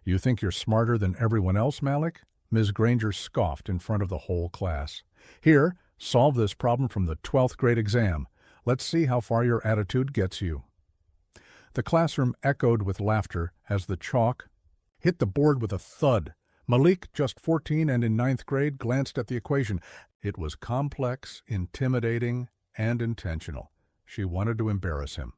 "You think you're smarter than everyone else, Malik?" Ms. Granger scoffed in front of the whole class. "Here, solve this problem from the 12th grade exam. Let's see how far your attitude gets you." The classroom echoed with laughter as the chalk hit the board with a thud. Malik, just 14 and in ninth grade, glanced at the equation. It was complex, intimidating, and intentional. She wanted to embarrass him.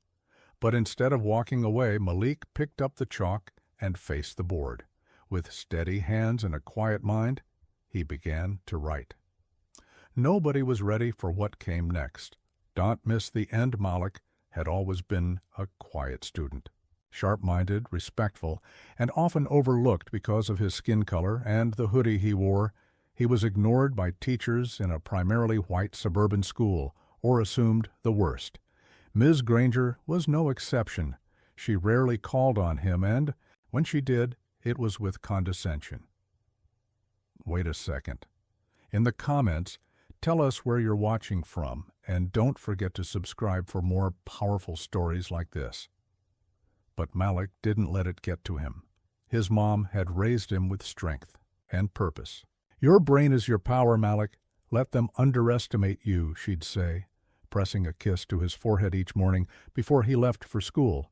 But instead of walking away, Malik picked up the chalk and faced the board. With steady hands and a quiet mind, he began to write. Nobody was ready for what came next. Don't miss the end. Malik had always been a quiet student, sharp-minded, respectful, and often overlooked because of his skin color and the hoodie he wore. He was ignored by teachers in a primarily white suburban school, or assumed the worst. Ms. Granger was no exception. She rarely called on him, and when she did, it was with condescension. Wait a second. In the comments, tell us where you're watching from, and don't forget to subscribe for more powerful stories like this. But Malik didn't let it get to him. His mom had raised him with strength and purpose. "Your brain is your power, Malik. Let them underestimate you," she'd say, pressing a kiss to his forehead each morning before he left for school.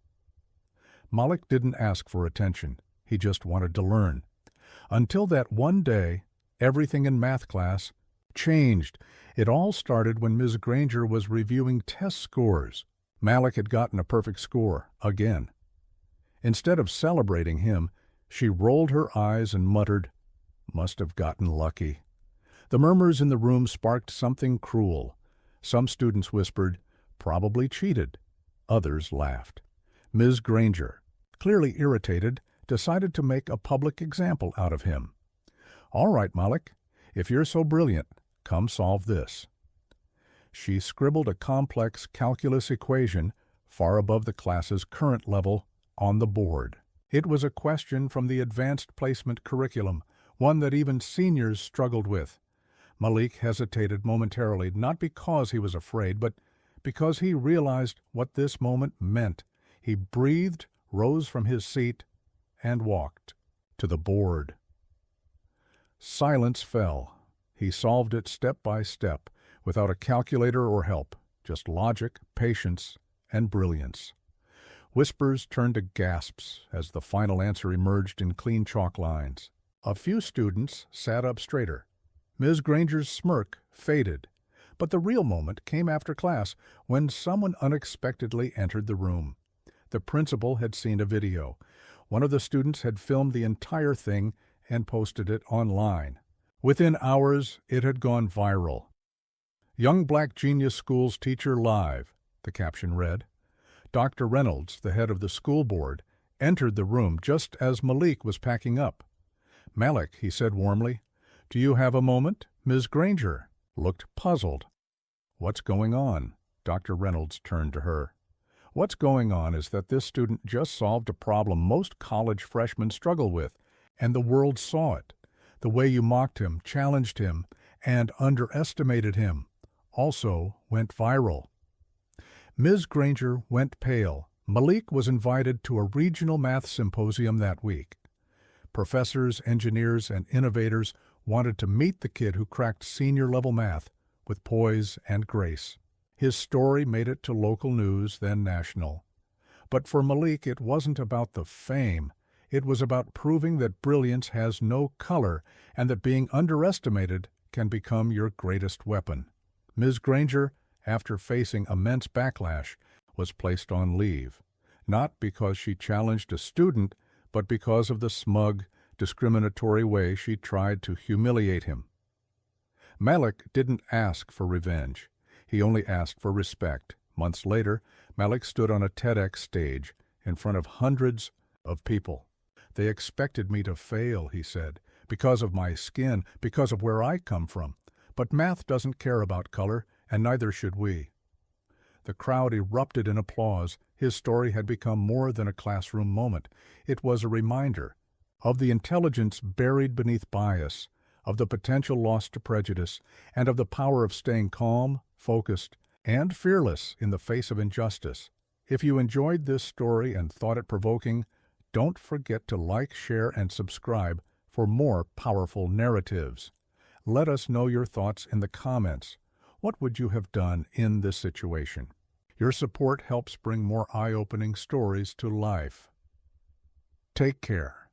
Malik didn't ask for attention. He just wanted to learn. Until that one day, everything in math class changed. It all started when Ms. Granger was reviewing test scores. Malik had gotten a perfect score, again. Instead of celebrating him, she rolled her eyes and muttered, "Must have gotten lucky." The murmurs in the room sparked something cruel. Some students whispered, "Probably cheated." Others laughed. Ms. Granger, clearly irritated, decided to make a public example out of him. "All right, Malik, if you're so brilliant, come solve this." She scribbled a complex calculus equation, far above the class's current level, on the board. It was a question from the advanced placement curriculum, one that even seniors struggled with. Malik hesitated momentarily, not because he was afraid, but because he realized what this moment meant. He breathed, rose from his seat, and walked to the board. Silence fell. He solved it step by step, without a calculator or help, just logic, patience, and brilliance. Whispers turned to gasps as the final answer emerged in clean chalk lines. A few students sat up straighter. Ms. Granger's smirk faded, but the real moment came after class, when someone unexpectedly entered the room. The principal had seen a video. One of the students had filmed the entire thing and posted it online. Within hours, it had gone viral. "Young Black Genius School's Teacher Live," the caption read. Dr. Reynolds, the head of the school board, entered the room just as Malik was packing up. "Malik," he said warmly, "do you have a moment?" Ms. Granger looked puzzled. "What's going on?" Dr. Reynolds turned to her. "What's going on is that this student just solved a problem most college freshmen struggle with, and the world saw it. The way you mocked him, challenged him, and underestimated him also went viral." Ms. Granger went pale. Malik was invited to a regional math symposium that week. Professors, engineers, and innovators wanted to meet the kid who cracked senior-level math with poise and grace. His story made it to local news, then national. But for Malik, it wasn't about the fame. It was about proving that brilliance has no color and that being underestimated can become your greatest weapon. Ms. Granger, after facing immense backlash, was placed on leave, not because she challenged a student, but because of the smug, discriminatory way she tried to humiliate him. Malik didn't ask for revenge. He only asked for respect. Months later, Malik stood on a TEDx stage in front of hundreds of people. "They expected me to fail," he said, "because of my skin, because of where I come from. But math doesn't care about color, and neither should we." The crowd erupted in applause. His story had become more than a classroom moment. It was a reminder of the intelligence buried beneath bias, of the potential lost to prejudice, and of the power of staying calm, focused, and fearless in the face of injustice. If you enjoyed this story and thought it provoking, Don't forget to like, share, and subscribe for more powerful narratives. Let us know your thoughts in the comments. What would you have done in this situation? Your support helps bring more eye-opening stories to life. Take care.